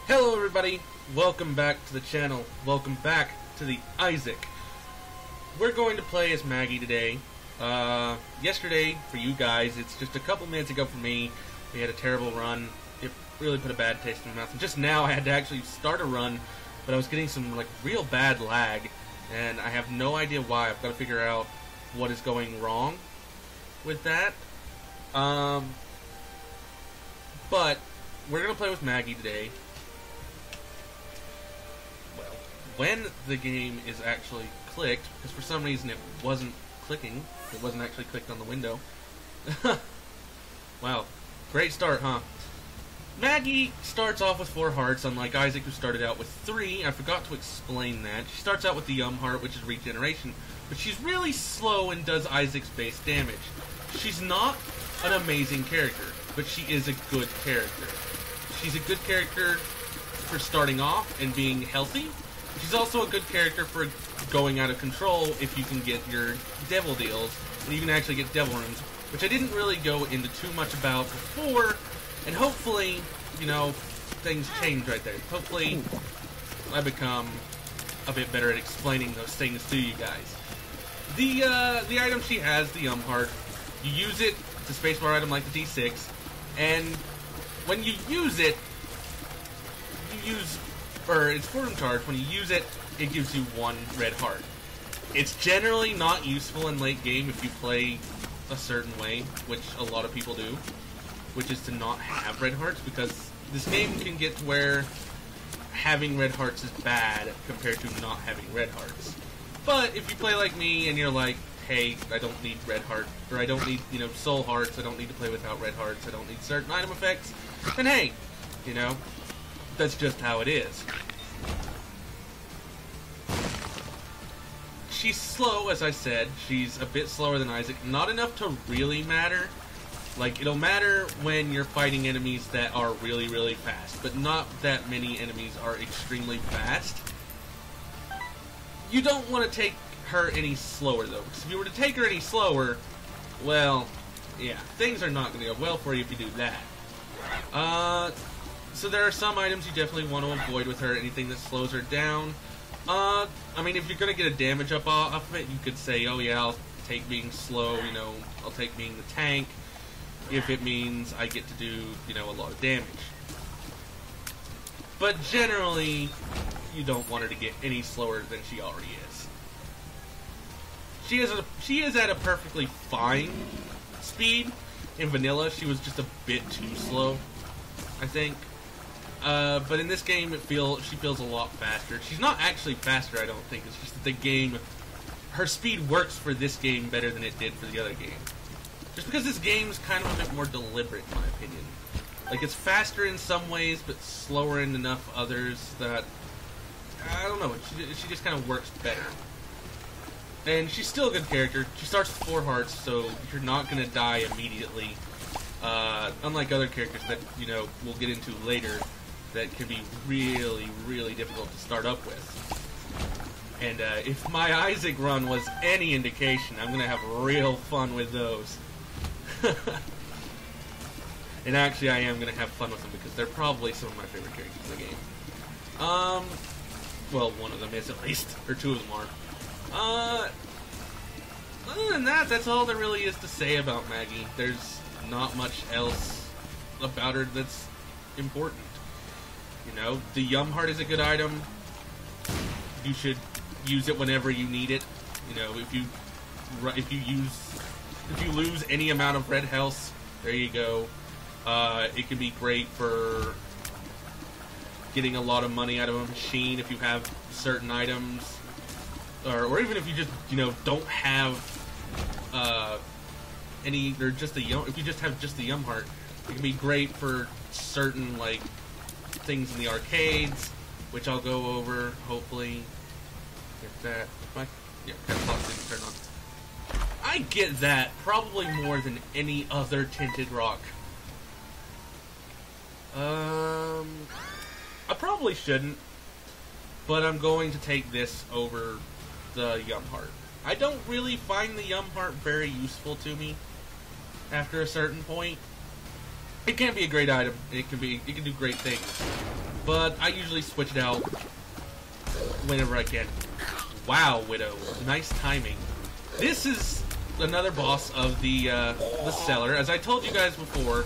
Hello everybody, welcome back to the channel, welcome back to the Isaac. We're going to play as Maggie today. Yesterday, for you guys, it's just a couple minutes ago for me, we had a terrible run. It really put a bad taste in my mouth. And just now I had to actually start a run, but I was getting some real bad lag, and I have no idea why. I've got to figure out what is going wrong with that. But we're going to play with Maggie today. When the game is actually clicked, because for some reason it wasn't clicking, it wasn't actually clicked on the window. Wow, great start, huh? Maggie starts off with 4 hearts, unlike Isaac who started out with 3. I forgot to explain that. She starts out with the heart, which is regeneration, but she's really slow and does Isaac's base damage. She's not an amazing character, but she is a good character. She's a good character for starting off and being healthy. She's also a good character for going out of control if you can get your devil deals, and you can actually get devil runes, which I didn't really go into too much about before, and hopefully, you know, things change right there. Hopefully, I become a bit better at explaining those things to you guys. The item she has, the heart, you use it, it's a spacebar item like the D6, and when you use it, it's form charge. When you use it, it gives you 1 red heart. It's generally not useful in late game if you play a certain way, which a lot of people do, which is to not have red hearts, because this game can get to where having red hearts is bad compared to not having red hearts. But if you play like me and you're like, hey, I don't need red heart, or I don't need, soul hearts, I don't need to play without red hearts, I don't need certain item effects, then hey, that's just how it is. She's slow, as I said. She's a bit slower than Isaac. Not enough to really matter. It'll matter when you're fighting enemies that are really, really fast, but not that many enemies are extremely fast. You don't want to take her any slower, though, because if you were to take her any slower, well, yeah, things are not going to go well for you if you do that. So there are some items you definitely want to avoid with her, anything that slows her down. I mean, if you're going to get a damage up off of it, you could say, oh yeah, I'll take being slow, I'll take being the tank, if it means I get to do, a lot of damage. But generally, you don't want her to get any slower than she already is. She is at a perfectly fine speed. In vanilla, she was just a bit too slow, I think. But in this game, she feels a lot faster. She's not actually faster, I don't think. It's just that the game, her speed works for this game better than it did for the other game. Just because this game's kind of a bit more deliberate, in my opinion. It's faster in some ways, but slower in enough others that, I don't know, she just kind of works better. And she's still a good character. She starts with 4 hearts, so you're not going to die immediately. Unlike other characters that, we'll get into later, that can be really, really difficult to start up with. And if my Isaac run was any indication, I'm going to have real fun with those. And actually, I am going to have fun with them because they're probably some of my favorite characters in the game. Well, one of them is at least, or 2 of them are. Other than that, that's all there really is to say about Maggie. There's not much else about her that's important. The heart is a good item. You should use it whenever you need it. If you lose any amount of red health, there you go. It can be great for getting a lot of money out of a machine if you have certain items, or even if you just don't have any, or just if you just have just the heart, it can be great for certain things in the arcades, which I'll go over hopefully. Get that. Yeah, got a lot of things turned on. I get that probably more than any other tinted rock. I probably shouldn't, but I'm going to take this over the heart. I don't really find the heart very useful to me after a certain point. It can be a great item. It can do great things. but I usually switch it out whenever I can. Wow, Widow. Nice timing. This is another boss of the cellar. As I told you guys before,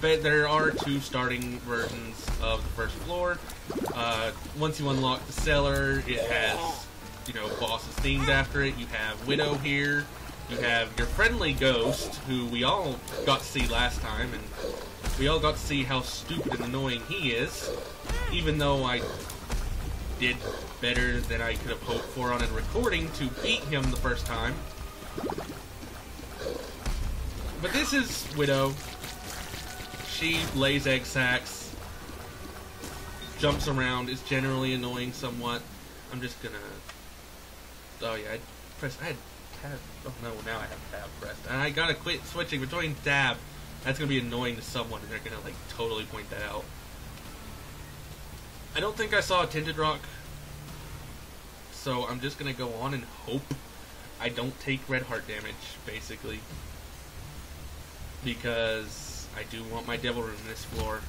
there are 2 starting versions of the first floor. Once you unlock the cellar, it has, you know, bosses themed after it. You have Widow here. You have your friendly ghost, who we all got to see last time, and we all got to see how stupid and annoying he is, even though I did better than I could have hoped for on a recording to beat him the first time. But this is Widow. She lays egg sacs, jumps around, is generally annoying somewhat. I'm just gonna... Oh yeah, I had tab. Oh no, now I have tab pressed. And I gotta quit switching between tab. That's gonna be annoying to someone, and they're gonna, like, totally point that out. I don't think I saw a tinted rock, so I'm just gonna go on and hope I don't take red heart damage, basically. Because I do want my devil room in this floor.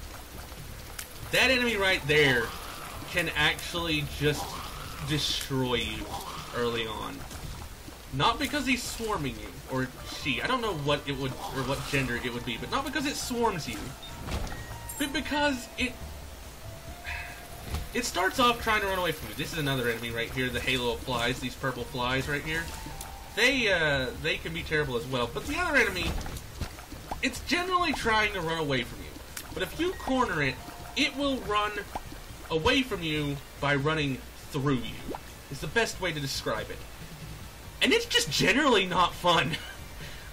That enemy right there can actually just destroy you early on. Not because he's swarming you, or she. I don't know what it would, or what gender it would be, but not because it swarms you. But because it starts off trying to run away from you. This is another enemy right here, the halo of flies, these purple flies right here. They can be terrible as well. But the other enemy, it's generally trying to run away from you. But if you corner it, it will run away from you by running through you. It's the best way to describe it. And it's just generally not fun.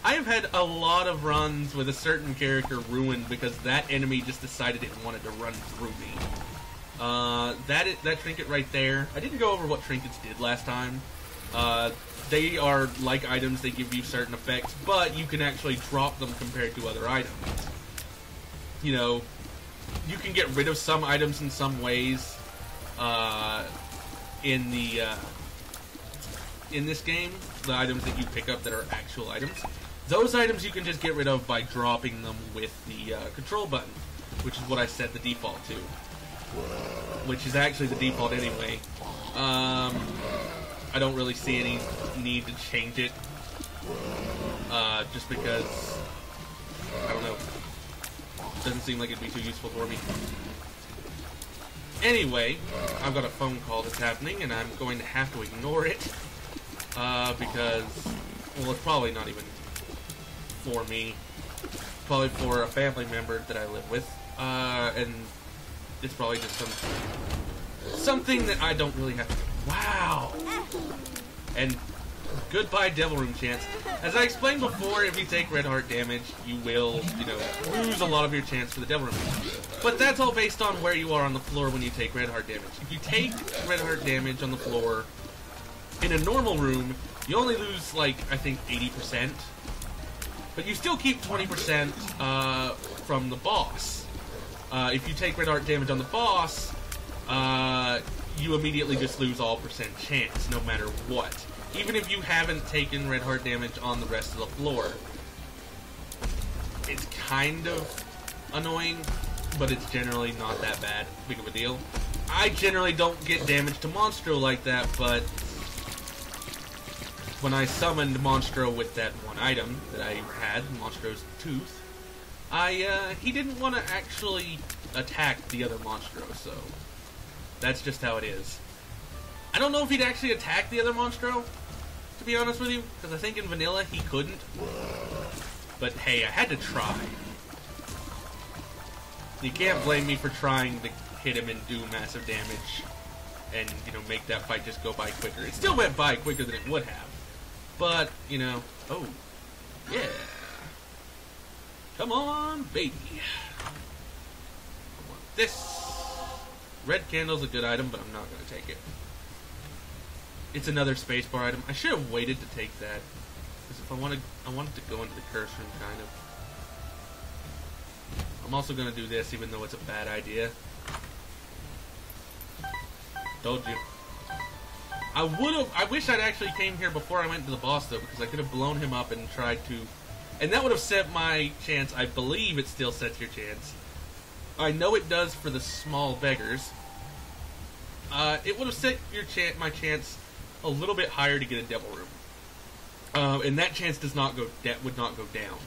I have had a lot of runs with a certain character ruined because that enemy just decided it wanted to run through me. That trinket right there, I didn't go over what trinkets did last time. They are like items, they give you certain effects, but you can actually drop them compared to other items. You know, you can get rid of some items in some ways, in this game, the items that you pick up that are actual items. Those items you can just get rid of by dropping them with the control button, which is what I set the default to. Which is actually the default anyway. I don't really see any need to change it. Just because, I don't know, it doesn't seem like it'd be too useful for me. Anyway, I've got a phone call that's happening, and I'm going to have to ignore it. Because, well, it's probably not even for me. Probably for a family member that I live with. And it's probably just something that I don't really have to... Wow! And goodbye Devil Room chance. As I explained before, if you take red heart damage, you will, you know, lose a lot of your chance for the Devil Room. But that's all based on where you are on the floor when you take red heart damage. If you take red heart damage on the floor in a normal room, you only lose, like, I think 80%. But you still keep 20% from the boss. If you take red heart damage on the boss, you immediately just lose all percent chance, no matter what. Even if you haven't taken red heart damage on the rest of the floor. It's kind of annoying, but it's generally not that big of a deal. I generally don't get damage to Monstro like that, but when I summoned Monstro with that one item that I had, Monstro's Tooth, he didn't want to actually attack the other Monstro, so that's just how it is. I don't know if he'd actually attack the other Monstro, to be honest with you, because I think in vanilla he couldn't. But hey, I had to try. You can't blame me for trying to hit him and do massive damage and, you know, make that fight just go by quicker. It still went by quicker than it would have. But, you know, oh, yeah. Come on, baby. I want this. Red candle's a good item, but I'm not going to take it. It's another spacebar item. I should have waited to take that. Because if I wanted to go into the curse room, kind of. I'm also going to do this, even though it's a bad idea. Told you. I wish I'd actually came here before I went to the boss, though, because I could have blown him up and tried to... And that would have set my chance. I believe it still sets your chance. I know it does for the small beggars. it would have set my chance a little bit higher to get a devil room. And that chance would not go down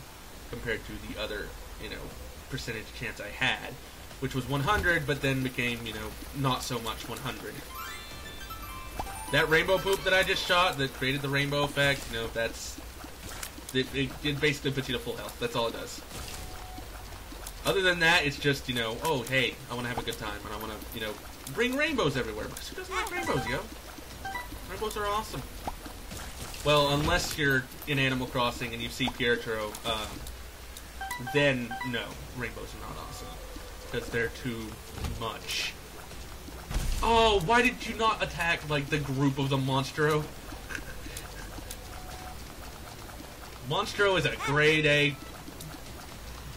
compared to the other, percentage chance I had, which was 100, but then became, not so much 100. That rainbow poop that I just shot that created the rainbow effect, it basically puts you to full health. That's all it does. Other than that, it's just, oh, hey, I want to have a good time, and I want to, bring rainbows everywhere, because who doesn't like rainbows, yo? Rainbows are awesome. Well, unless you're in Animal Crossing and you see Pietro, then, no, rainbows are not awesome. Because they're too much. Oh, why did you not attack, like, the group of the Monstro? Monstro is a grade A.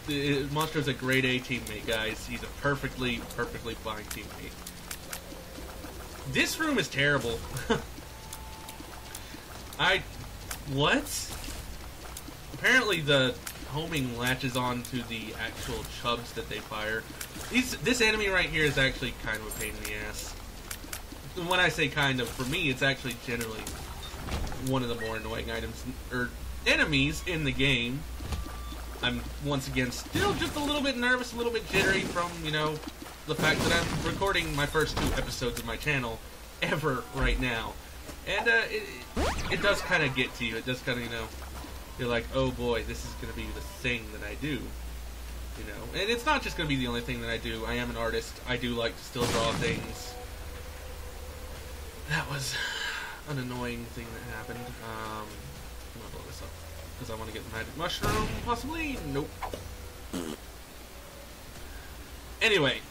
Monstro's a grade A teammate, guys. He's a perfectly fine teammate. This room is terrible. What? Apparently the homing latches on to the actual chubs that they fire. This enemy right here is actually kind of a pain in the ass. When I say kind of, for me, it's actually generally one of the more annoying items, or enemies in the game. I'm, once again, still just a little bit nervous, a little bit jittery from, the fact that I'm recording my first 2 episodes of my channel ever right now. And, it does kind of get to you. It does kind of, you're like, oh boy, this is going to be the thing that I do. And it's not just going to be the only thing that I do. I am an artist. I do like to still draw things. That was an annoying thing that happened. I'm going to blow this up because I want to get the magic mushroom, possibly? Nope. Anyway,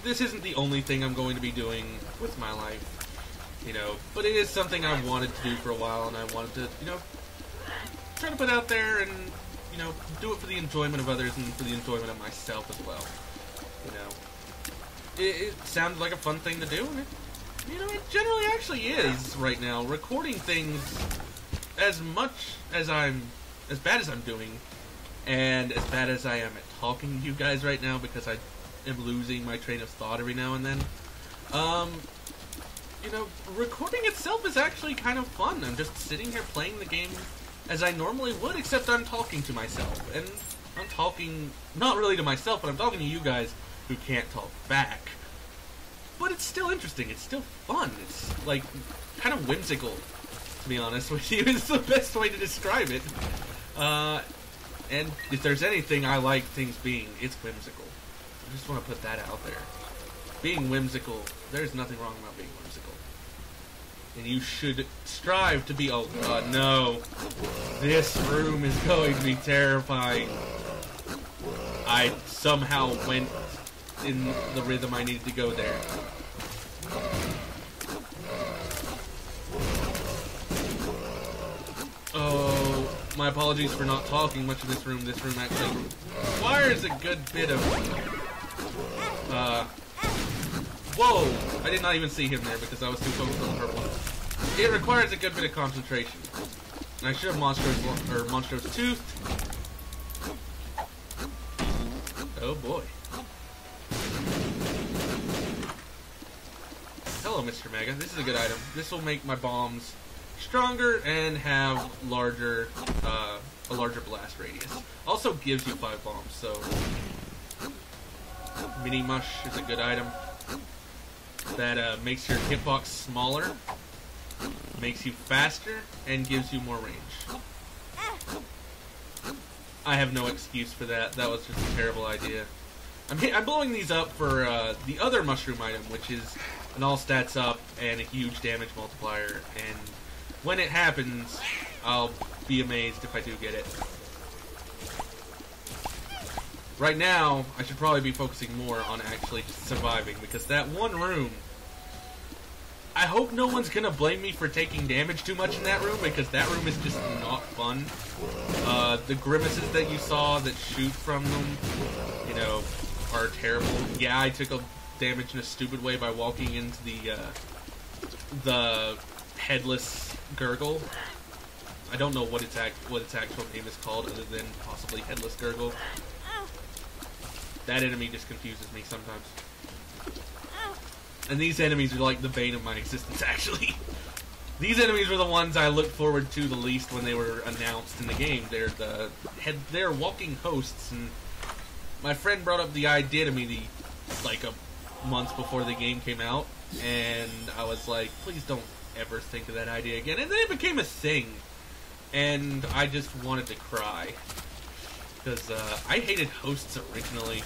this isn't the only thing I'm going to be doing with my life. But it is something I wanted to do for a while, and I wanted to, try to put out there and, do it for the enjoyment of others and for the enjoyment of myself as well. It sounded like a fun thing to do, and it generally actually is right now. Recording things as bad as I'm doing, and as bad as I am at talking to you guys right now, because I am losing my train of thought every now and then. Recording itself is actually kind of fun. I'm just sitting here playing the game as I normally would, except I'm talking to myself. And I'm talking, not really to myself, but I'm talking to you guys who can't talk back. But it's still interesting. It's still fun. It's, like, kind of whimsical, to be honest with you. It's the best way to describe it. And if there's anything I like things being, it's whimsical. I just want to put that out there. Being whimsical, there's nothing wrong about being whimsical. And you should strive to be, oh god, no. This room is going to be terrifying. I somehow went in the rhythm I needed to go there. Oh, my apologies for not talking much of this room. This room actually requires a good bit of, whoa! I did not even see him there because I was too focused on the purple. It requires a good bit of concentration. And I should have Monstro's Tooth. Oh boy. Hello, Mr. Mega. This is a good item. This will make my bombs stronger and have larger, a larger blast radius. Also gives you 5 bombs, so Mini Mush is a good item. That makes your hitbox smaller, makes you faster, and gives you more range. I have no excuse for that. That was just a terrible idea. I'm blowing these up for the other mushroom item, which is an all stats up and a huge damage multiplier. And when it happens, I'll be amazed if I do get it. Right now, I should probably be focusing more on actually just surviving, because that one room, I hope no one's gonna blame me for taking damage too much in that room, because that room is just not fun. The grimaces that you saw that shoot from them, are terrible. Yeah, I took a damage in a stupid way by walking into the headless gurgle. I don't know what its actual name is called, other than possibly headless gurgle. That enemy just confuses me sometimes. And these enemies are like the bane of my existence, actually. These enemies were the ones I looked forward to the least when they were announced in the game. They're walking hosts, and my friend brought up the idea to me like a month before the game came out, and I was like, please don't ever think of that idea again. And then it became a thing, and I just wanted to cry. Because I hated hosts originally.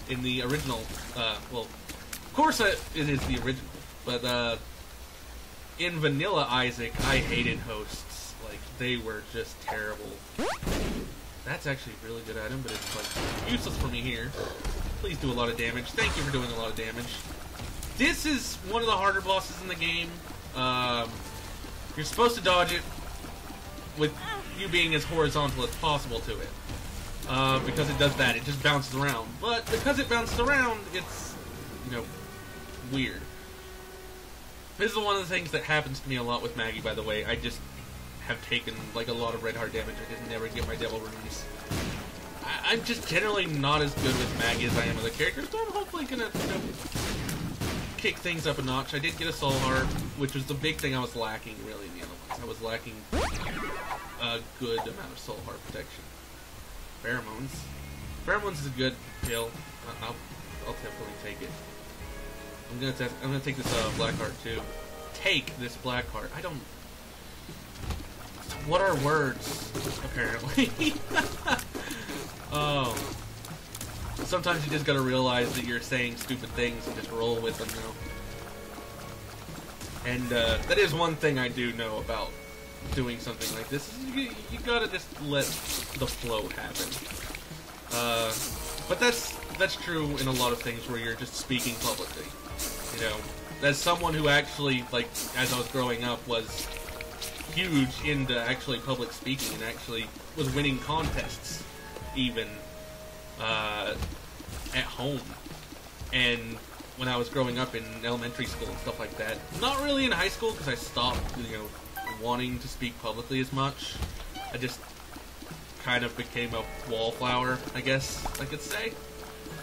In the original, well, of course it is the original, but in Vanilla Isaac, I hated hosts. Like, they were just terrible. That's actually a really good item, but it's, like, useless for me here. Please do a lot of damage. Thank you for doing a lot of damage. This is one of the harder bosses in the game. You're supposed to dodge it with you being as horizontal as possible to it. Because it does that, it just bounces around. But because it bounces around, it's, you know, weird. This is one of the things that happens to me a lot with Maggie, by the way. I just have taken, like, a lot of red heart damage. I just never get my devil runes. I'm just generally not as good with Maggie as I am with other characters, but I'm hopefully gonna, you know, kick things up a notch. I did get a soul heart, which was the big thing I was lacking, really, in the other ones. I was lacking a good amount of soul heart protection. Pheromones. Pheromones is a good kill. I'll definitely take it. I'm gonna take this black heart too. Take this black heart. I don't. What are words? Apparently. Oh. Sometimes you just gotta realize that you're saying stupid things and just roll with them now. And that is one thing I do know about doing something like this. You gotta just let the flow happen. But that's true in a lot of things where you're just speaking publicly. You know, as someone who actually, like, as I was growing up, was huge into actually public speaking and actually was winning contests, even at home. And when I was growing up in elementary school and stuff like that, not really in high school because I stopped, you know, wanting to speak publicly as much. I just kind of became a wallflower, I guess I could say.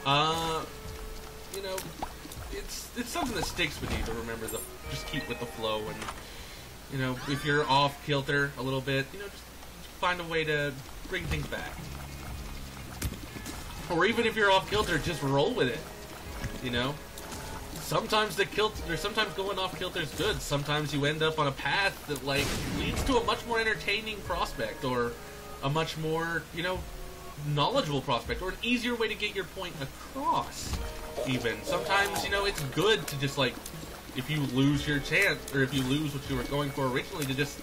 You know, it's something that sticks with you to remember just keep with the flow, and, you know, if you're off kilter a little bit, you know, just find a way to bring things back. Or even if you're off kilter, just roll with it, you know? Sometimes sometimes going off kilter is good. Sometimes you end up on a path that, like, leads to a much more entertaining prospect, or a much more, you know, knowledgeable prospect, or an easier way to get your point across, even. Sometimes, you know, it's good to just, like, if you lose your chance, or if you lose what you were going for originally, to just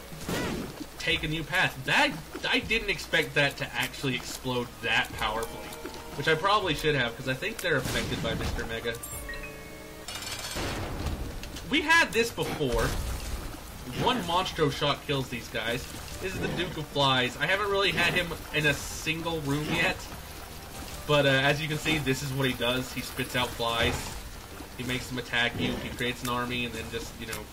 take a new path. I didn't expect that to actually explode that powerfully, which I probably should have, because I think they're affected by Mr. Mega. We had this before. One Monstro shot kills these guys. This is the Duke of Flies. I haven't really had him in a single room yet, but as you can see, this is what he does. He spits out flies. He makes them attack you. He creates an army and then just, you know,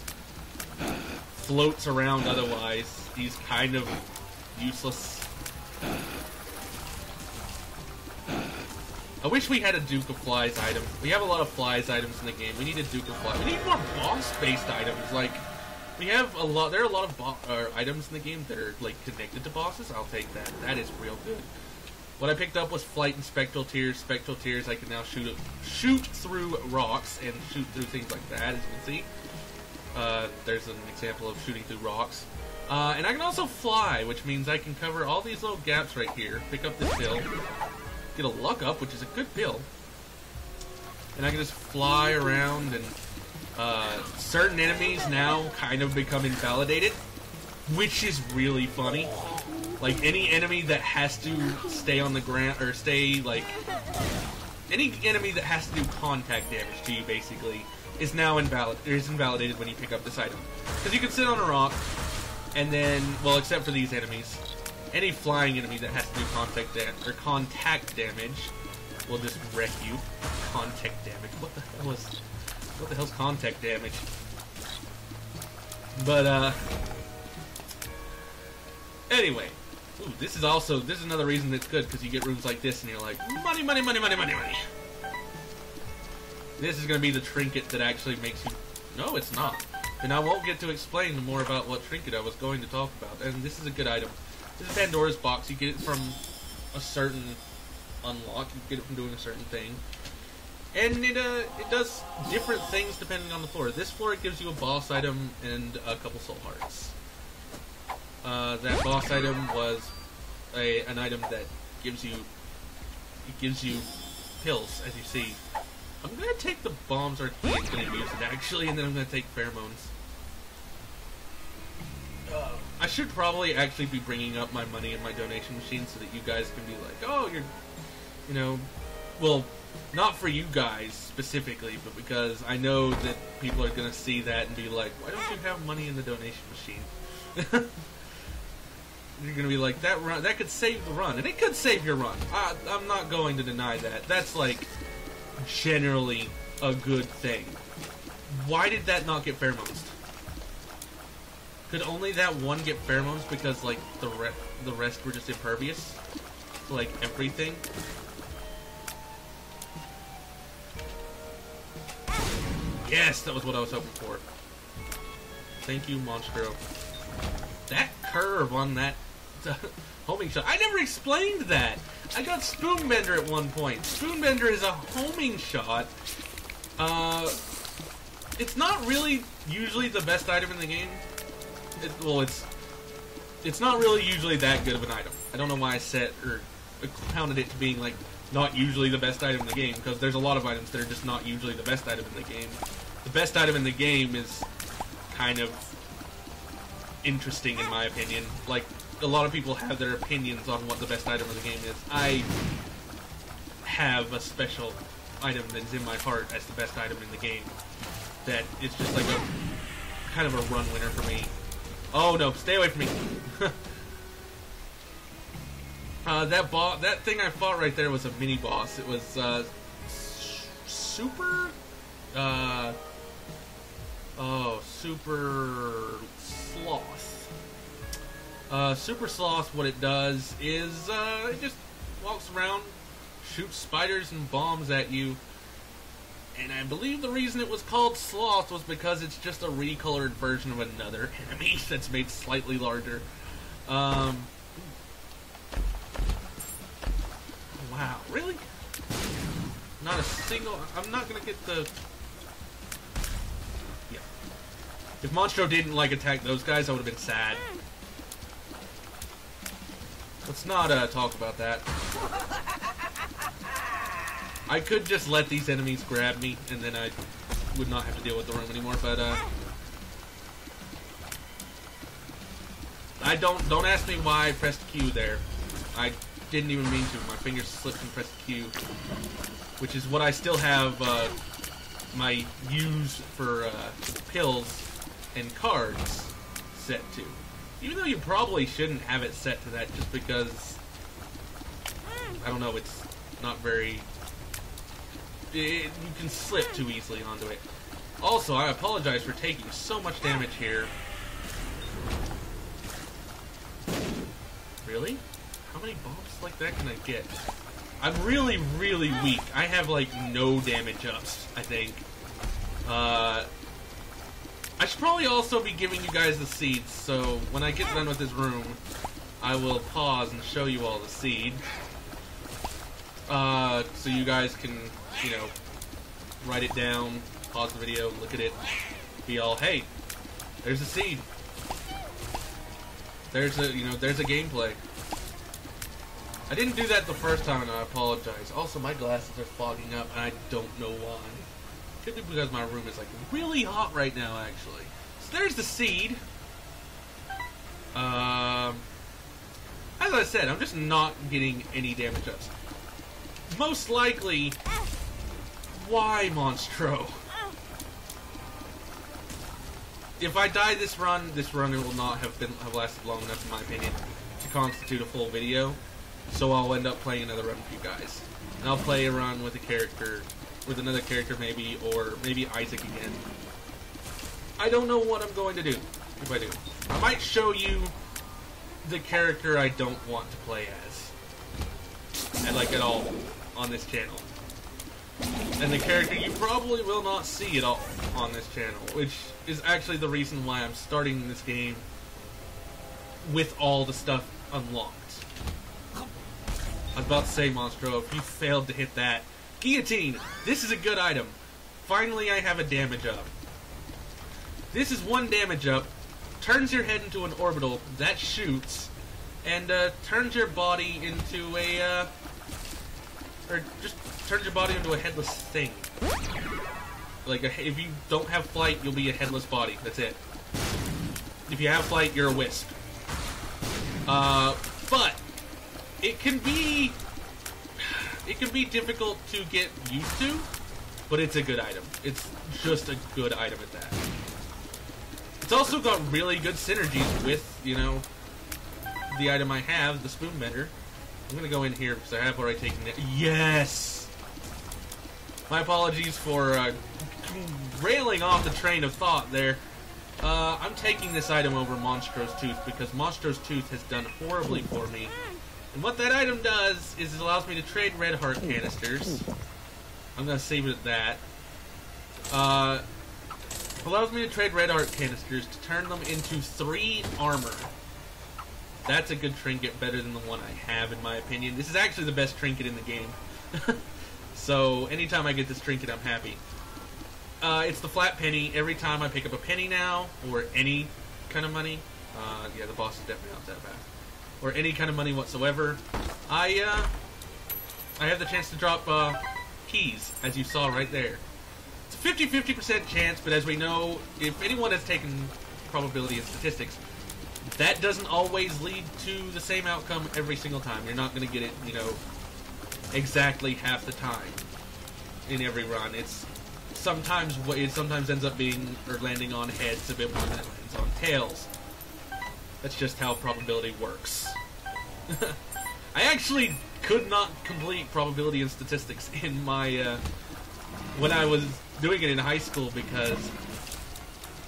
floats around otherwise. He's kind of useless. I wish we had a Duke of Flies item. We have a lot of Flies items in the game. We need a Duke of Flies. We need more boss-based items. Like, we have a lot. There are a lot of items in the game that are, like, connected to bosses. I'll take that. That is real good. What I picked up was Flight and Spectral Tears. Spectral Tears, I can now shoot through rocks and shoot through things like that, as you can see. There's an example of shooting through rocks. And I can also fly, which means I can cover all these little gaps right here. Pick up this hill. Get a luck up, which is a good pill. And I can just fly around, and certain enemies now kind of become invalidated, which is really funny. Like, any enemy that has to stay on the ground, or stay, like, any enemy that has to do contact damage to you, basically, is now invalidated when you pick up this item. Because you can sit on a rock, and then, well, except for these enemies, any flying enemy that has to do contact damage will just wreck you. Contact damage. What the hell's contact damage? But anyway, ooh, this is another reason that's good, because you get rooms like this and you're like, money, money, money, money, money, money. This is going to be the trinket that actually makes you... No, it's not. And I won't get to explain more about what trinket I was going to talk about. And this is a good item. This is Pandora's box. You get it from a certain unlock. You get it from doing a certain thing. And it does different things depending on the floor. This floor, it gives you a boss item and a couple soul hearts. That boss item was an item that gives you pills, as you see. I'm gonna take the bombs or he's gonna use it actually, and then I'm gonna take pheromones. I should probably actually be bringing up my money in my donation machine so that you guys can be like, oh, you're, you know, well, not for you guys specifically, but because I know that people are gonna see that and be like, why don't you have money in the donation machine? You're gonna be like, that could save the run, and it could save your run. I'm not going to deny that. That's like generally a good thing. Why did that not get pheromones? Could only that one get pheromones because like the rest were just impervious to like everything? Yes, that was what I was hoping for. Thank you, Monstro. That curve on that homing shot. I never explained that. I got Spoonbender at one point. Spoonbender is a homing shot. It's not really usually the best item in the game. It's not really usually that good of an item. I don't know why I set or counted it to being like not usually the best item in the game, because there's a lot of items that are just not usually the best item in the game. The best item in the game is kind of interesting in my opinion. Like, a lot of people have their opinions on what the best item in the game is. I have a special item that's in my heart as the best item in the game. That it's just like a kind of a run winner for me. Oh no, stay away from me. That thing I fought right there was a mini boss. It was Super Sloth. Super Sloth, what it does is it just walks around, shoots spiders and bombs at you. And I believe the reason it was called Sloth was because it's just a recolored version of another enemy that's made slightly larger. Wow, really? Not a single... I'm not gonna get the... Yeah. If Monstro didn't, like, attack those guys, I would have been sad. Let's not, talk about that. I could just let these enemies grab me, and then I would not have to deal with the room anymore, but, don't ask me why I pressed Q there. I didn't even mean to. My fingers slipped and pressed Q, which is what I still have, my use for, pills and cards set to. Even though you probably shouldn't have it set to that, just because, I don't know, it's not very... you can slip too easily onto it. Also, I apologize for taking so much damage here. Really? How many bombs like that can I get? I'm really, really weak. I have, like, no damage ups, I think. I should probably also be giving you guys the seeds, so when I get done with this room, I will pause and show you all the seed. So you guys can, you know, write it down, pause the video, look at it, be all, hey, there's a seed. There's a, you know, there's a gameplay. I didn't do that the first time, and I apologize. Also, my glasses are fogging up, and I don't know why. Could be because my room is, like, really hot right now, actually. So there's the seed. As I said, I'm just not getting any damage ups. Most likely, why, Monstro? If I die this run will not have lasted long enough, in my opinion, to constitute a full video. So I'll end up playing another run with you guys. And I'll play a run with a character, with another character maybe, or maybe Isaac again. I don't know what I'm going to do, if I do. I might show you the character I don't want to play as. And like at all, on this channel. and the character you probably will not see at all on this channel, which is actually the reason why I'm starting this game with all the stuff unlocked. I was about to say, Monstro, if you failed to hit that. Guillotine! This is a good item. Finally, I have a damage up. This is 1 damage up, turns your head into an orbital that shoots, and turns your body into a, or just turns your body into a headless thing. Like, if you don't have flight, you'll be a headless body. That's it. If you have flight, you're a wisp. But it can be difficult to get used to, but it's a good item. It's just a good item at that. It's also got really good synergies with, you know, the item I have, the spoon bender. I'm gonna go in here because I have already taken it. Yes! My apologies for railing off the train of thought there. I'm taking this item over Monstro's Tooth because Monstro's Tooth has done horribly for me. And what that item does is it allows me to trade red heart canisters. I'm gonna save it at that. Allows me to trade red heart canisters to turn them into 3 armor. That's a good trinket, better than the one I have, in my opinion. This is actually the best trinket in the game. So, anytime I get this trinket, I'm happy. It's the flat penny. Every time I pick up a penny now, or any kind of money, yeah, the boss is definitely not that bad, or any kind of money whatsoever, I have the chance to drop keys, as you saw right there. It's a 50-50% chance, but as we know, if anyone has taken probability and statistics, that doesn't always lead to the same outcome every single time. You're not going to get it, you know, exactly half the time in every run. It sometimes ends up being or landing on heads a bit more than it lands on tails. That's just how probability works. I actually could not complete probability and statistics in my when I was doing it in high school because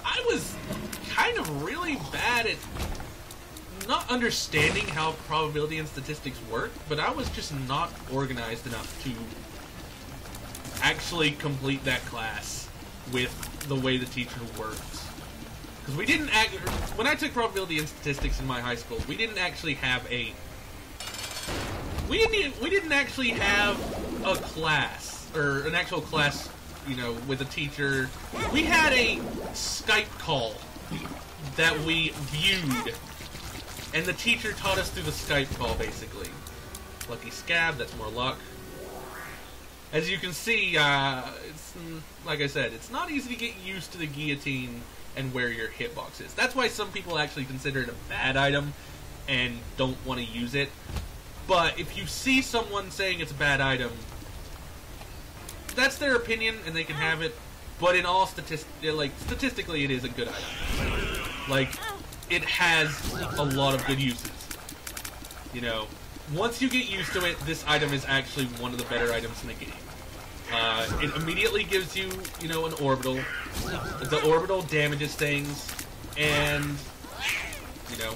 I was kind of really bad at not understanding how probability and statistics work, but I was just not organized enough to actually complete that class with the way the teacher worked. Because we didn't when I took probability and statistics in my high school, we didn't actually have a we didn't actually have a class or an actual class, you know, with a teacher. We had a Skype call that we viewed, and the teacher taught us through the Skype call, basically. Lucky scab, that's more luck. As you can see, it's, like I said, it's not easy to get used to the guillotine and where your hitbox is. That's why some people actually consider it a bad item and don't want to use it. But if you see someone saying it's a bad item, that's their opinion and they can have it. But in all statistically, it is a good item. Like, it has a lot of good uses. You know, once you get used to it, this item is actually one of the better items in the game. It immediately gives you, you know, an orbital. The orbital damages things, and, you know,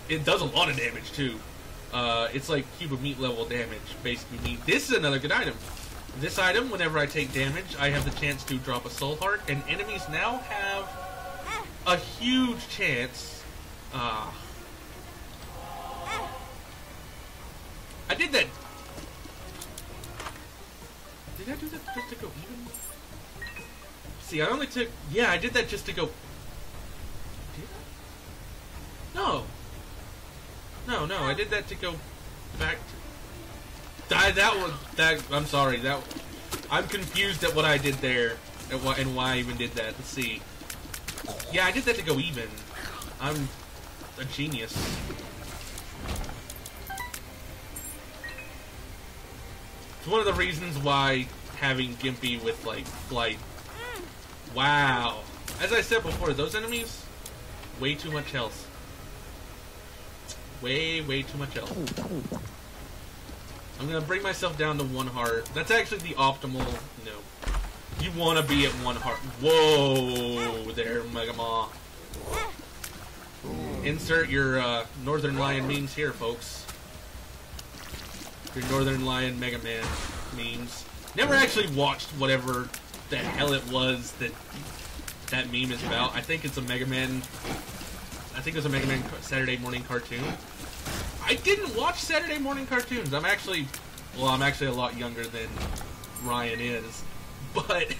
it does a lot of damage, too. It's like cube of meat level damage, basically meat. This is another good item. This item, whenever I take damage, I have the chance to drop a soul heart, and enemies now have a huge chance. I did that. Did I do that just to go even? See, I only took. Yeah, I did that just to go. Did I? No. No, I did that to go back to... I'm sorry, I'm confused at what I did there, and why I even did that. Let's see. Yeah, I did that to go even. I'm a genius. It's one of the reasons why having Gimpy with, like, flight... Wow. As I said before, those enemies, way too much health. Way too much health. I'm gonna bring myself down to 1 heart. That's actually the optimal, you know. You wanna be at 1 heart. Whoa, there, Mega Maw. Insert your Northern Lion memes here, folks. Your Northern Lion Mega Man memes. Never actually watched whatever the hell it was that meme is about. I think it's a Mega Man. I think it was a Mega Man Saturday morning cartoon. I didn't watch Saturday morning cartoons. I'm actually a lot younger than Ryan is, but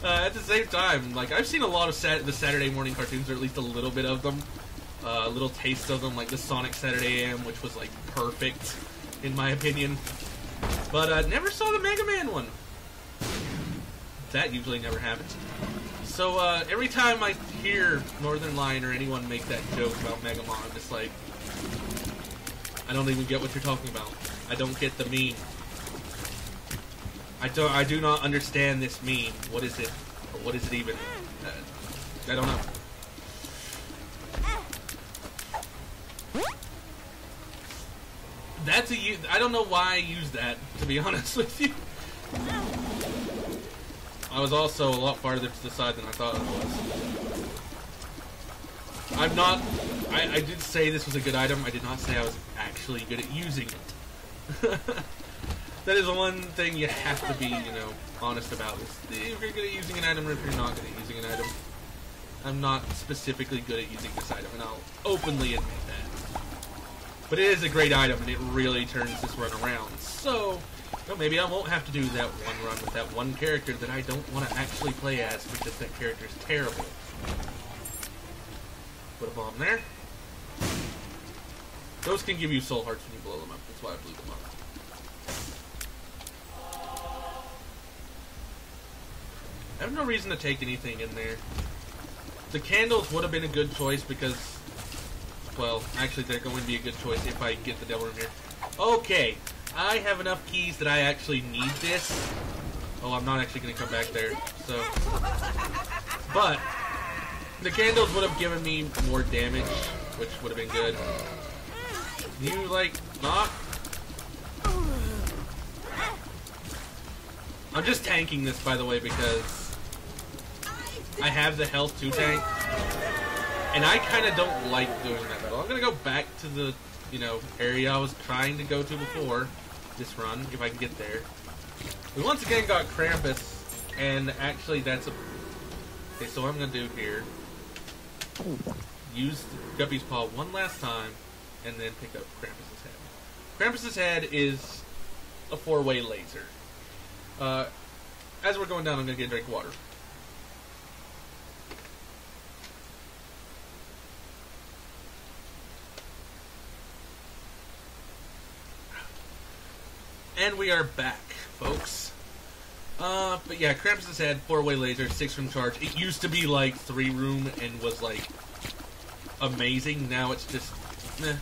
at the same time, like, I've seen a lot of the Saturday morning cartoons, or at least a little bit of them, a little taste of them, like the Sonic Saturday AM, which was like perfect in my opinion. But never saw the Mega Man one. That usually never happens. So every time I hear Northern Lion or anyone make that joke about Megamon, I'm just like, I don't even get what you're talking about. I don't get the meme. I do not understand this meme. What is it? Or what is it even? I don't know. I don't know why I used that, to be honest with you. I was also a lot farther to the side than I thought I was. I'm not... I did say this was a good item. I did not say I was actually good at using it. That is the one thing you have to be, you know, honest about. Is if you're good at using an item or if you're not good at using an item. I'm not specifically good at using this item, and I'll openly admit that. But it is a great item, and it really turns this run around. So... well, maybe I won't have to do that one run with that one character that I don't want to actually play as because that character is terrible. Put a bomb there. Those can give you soul hearts when you blow them up. That's why I blew them up. I have no reason to take anything in there. The candles would have been a good choice because, well, actually they're going to be a good choice if I get the devil room here. Okay. I have enough keys that I actually need this. Oh, I'm not actually going to come back there. So, but the candles would have given me more damage, which would have been good. You like not? I'm just tanking this, by the way, because I have the health to tank, and I kind of don't like doing that battle. I'm going to go back to the, you know, area I was trying to go to before this run, if I can get there. We once again got Krampus, and actually that's a... okay, so what I'm going to do here, use Guppy's Paw one last time, and then pick up Krampus's head. Krampus's head is a 4-way laser. As we're going down, I'm going to get a drink of water. And we are back, folks. But yeah, Krampus's head, 4-way laser, 6-room charge. It used to be like 3-room and was like amazing. Now it's just meh.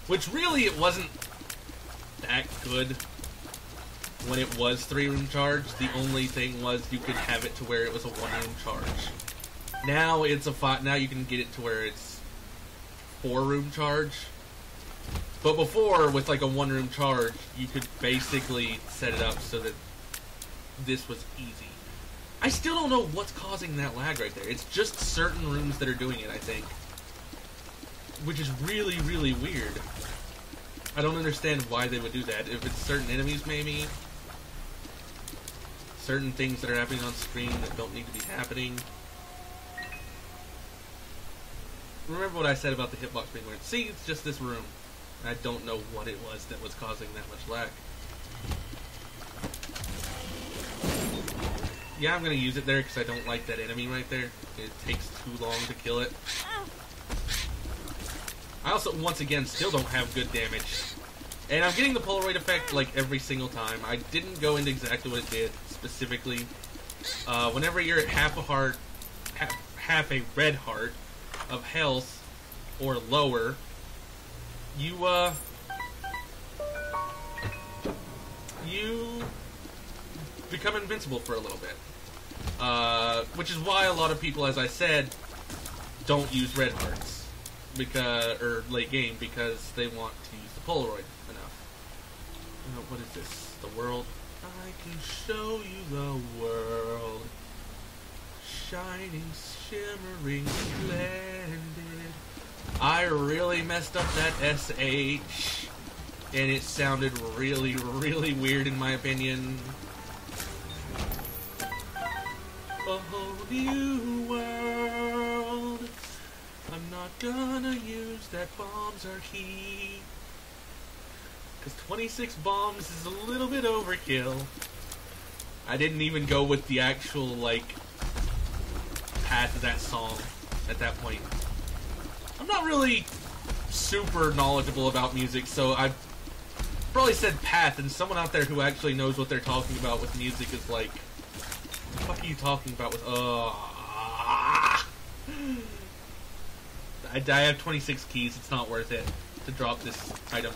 Which really it wasn't that good when it was 3-room charge. The only thing was you could have it to where it was a 1-room charge. Now it's a now you can get it to where it's 4-room charge. But before, with like a 1-room charge, you could basically set it up so that this was easy. I still don't know what's causing that lag right there. It's just certain rooms that are doing it, I think. Which is really, really weird. I don't understand why they would do that. If it's certain enemies, maybe. Certain things that are happening on screen that don't need to be happening. Remember what I said about the hitbox being weird. See, it's just this room. I don't know what it was that was causing that much lag. Yeah, I'm going to use it there because I don't like that enemy right there. It takes too long to kill it. I also, once again, still don't have good damage. And I'm getting the Polaroid effect like every single time. I didn't go into exactly what it did specifically. Whenever you're at half a heart, half a red heart of health or lower, you become invincible for a little bit. Which is why a lot of people, as I said, don't use red hearts or late game because they want to use the Polaroid enough. What is this? The world? I can show you the world. Shining, shimmering, splendid. I really messed up that SH. and it sounded really, really weird in my opinion. A whole new world. I'm not gonna use that bombs are heat. Because 26 bombs is a little bit overkill. I didn't even go with the actual, like, path of that song at that point. I'm not really super knowledgeable about music, so I probably said path, and someone out there who actually knows what they're talking about with music is like, what the fuck are you talking about with, I have 26 keys, it's not worth it to drop this item.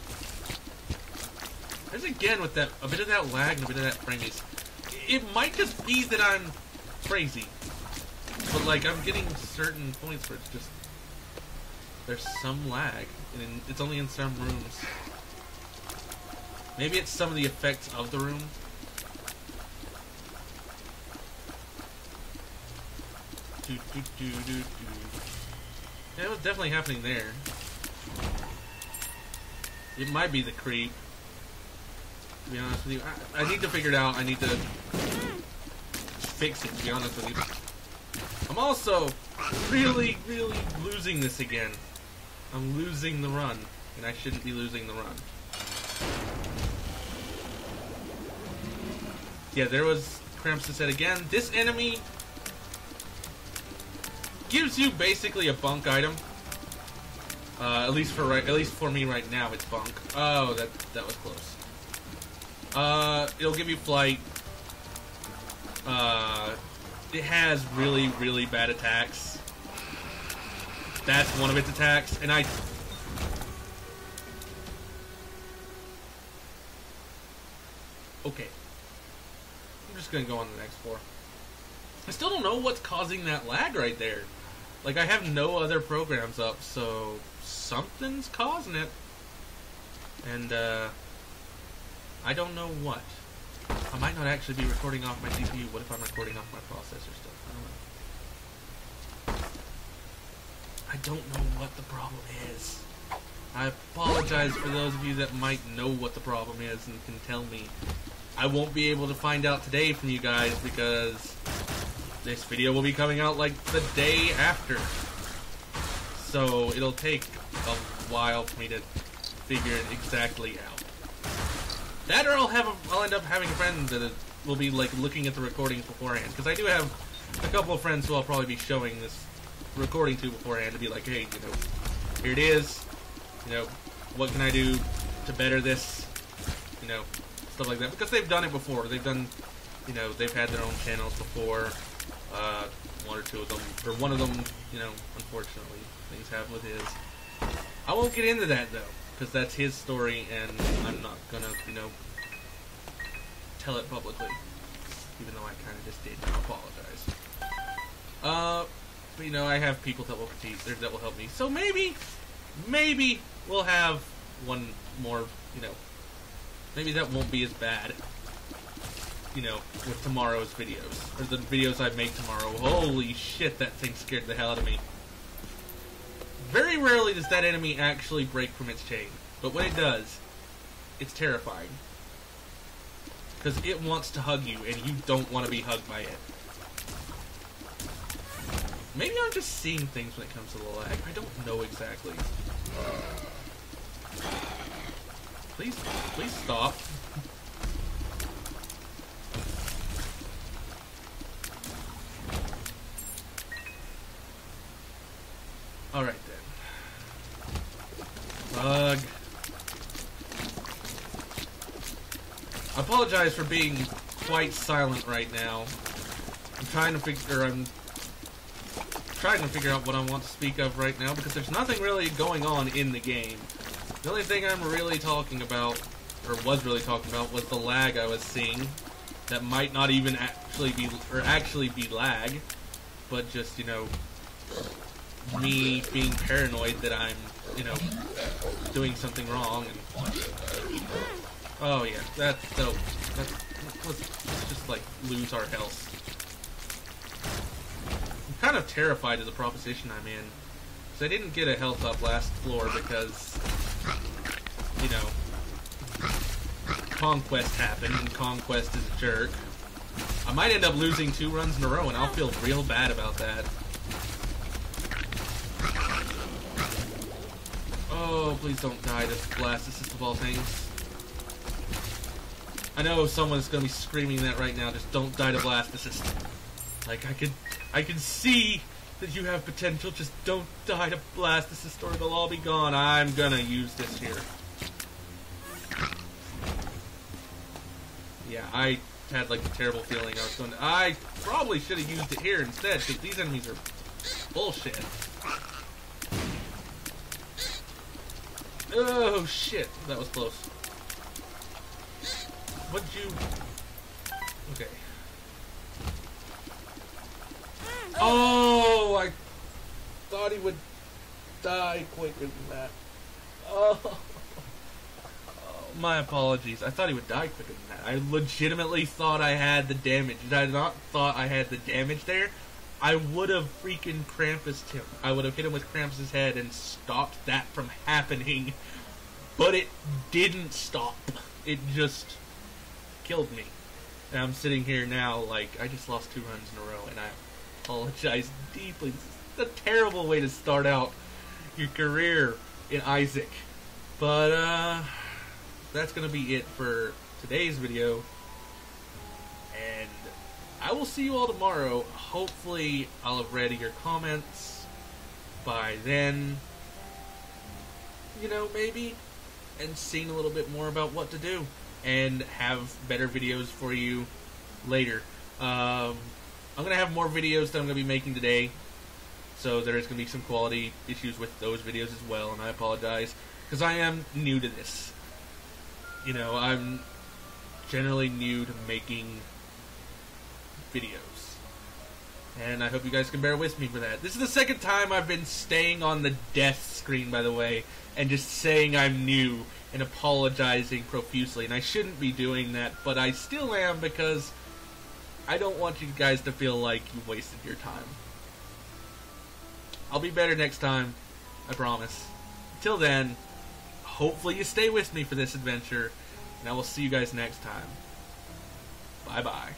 There's again with that, a bit of that lag and a bit of that frames. It might just be that I'm crazy, but like I'm getting certain points where it's just, there's some lag, and it's only in some rooms. Maybe it's some of the effects of the room. Yeah, it was definitely happening there. It might be the creep. To be honest with you, I need to figure it out. I need to fix it, to be honest with you. I'm also really, really losing this again. I'm losing the run, and I shouldn't be losing the run. Yeah, there was Cramps that said again, this enemy gives you basically a bunk item. At least for me right now, it's bunk. Oh, that was close. It'll give you flight. It has really, really bad attacks. That's one of its attacks, and okay. I'm just gonna go on to the next floor. I still don't know what's causing that lag right there. Like, I have no other programs up, so something's causing it. And, I don't know what. I might not actually be recording off my CPU. What if I'm recording off my processor still? I don't know what the problem is. I apologize for those of you that might know what the problem is and can tell me. I won't be able to find out today from you guys because this video will be coming out like the day after. So it'll take a while for me to figure it exactly out. That or I'll end up having a friend that will be like looking at the recordings beforehand. Because I do have a couple of friends who I'll probably be showing this recording to beforehand to be like, hey, you know, here it is. You know, what can I do to better this? You know, stuff like that. Because they've done it before. They've done, you know, they've had their own channels before. One or two of them, or one of them, you know, unfortunately, things happen with his. I won't get into that though, because that's his story, and I'm not gonna, you know, tell it publicly. Even though I kind of just did. I apologize. But you know, I have people that will that will help me. So maybe we'll have one more. You know, maybe that won't be as bad. You know, with tomorrow's videos, or the videos I make tomorrow. Holy shit, that thing scared the hell out of me. Very rarely does that enemy actually break from its chain, but when it does, it's terrifying. Because it wants to hug you, and you don't want to be hugged by it. Maybe I'm just seeing things when it comes to the lag. I don't know exactly. Please stop. Alright then. Bug. I apologize for being quite silent right now. I'm trying to figure out what I want to speak of right now because there's nothing really going on in the game. The only thing I'm really talking about, or was really talking about, was the lag I was seeing. That might not even actually be lag, but just, you know, me being paranoid that I'm, you know, doing something wrong. And oh yeah, let's just like lose our health. I'm kind of terrified of the proposition I'm in, because I didn't get a health up last floor because, you know, Conquest happened, and Conquest is a jerk. I might end up losing 2 runs in a row, and I'll feel real bad about that. Oh, please don't die to blast assist of all things. I know someone's gonna be screaming that right now. Just don't die to blast assist. Like I can see that you have potential. Just don't die to blast assist, or they'll all be gone. I'm gonna use this here. Yeah, I had like a terrible feeling I was going to... I probably should have used it here instead, because these enemies are bullshit. Oh, shit. That was close. What'd you... Okay. Oh, I thought he would die quicker than that. Oh... My apologies. I thought he would die quicker than that. I legitimately thought I had the damage. If I had not thought I had the damage there, I would have freaking Krampused him. I would have hit him with Krampus's head and stopped that from happening. But it didn't stop. It just killed me. And I'm sitting here now like I just lost 2 runs in a row, and I apologize deeply. This is a terrible way to start out your career in Isaac. But, that's going to be it for today's video, and I will see you all tomorrow. Hopefully I'll have read your comments by then, you know, maybe, and seen a little bit more about what to do, and have better videos for you later. I'm going to have more videos that I'm going to be making today, so there's going to be some quality issues with those videos as well, and I apologize, because I am new to this. You know, I'm generally new to making videos. And I hope you guys can bear with me for that. This is the second time I've been staying on the death screen, by the way, and just saying I'm new and apologizing profusely. And I shouldn't be doing that, but I still am, because I don't want you guys to feel like you wasted your time. I'll be better next time, I promise. Until then, hopefully you stay with me for this adventure, and I will see you guys next time. Bye-bye.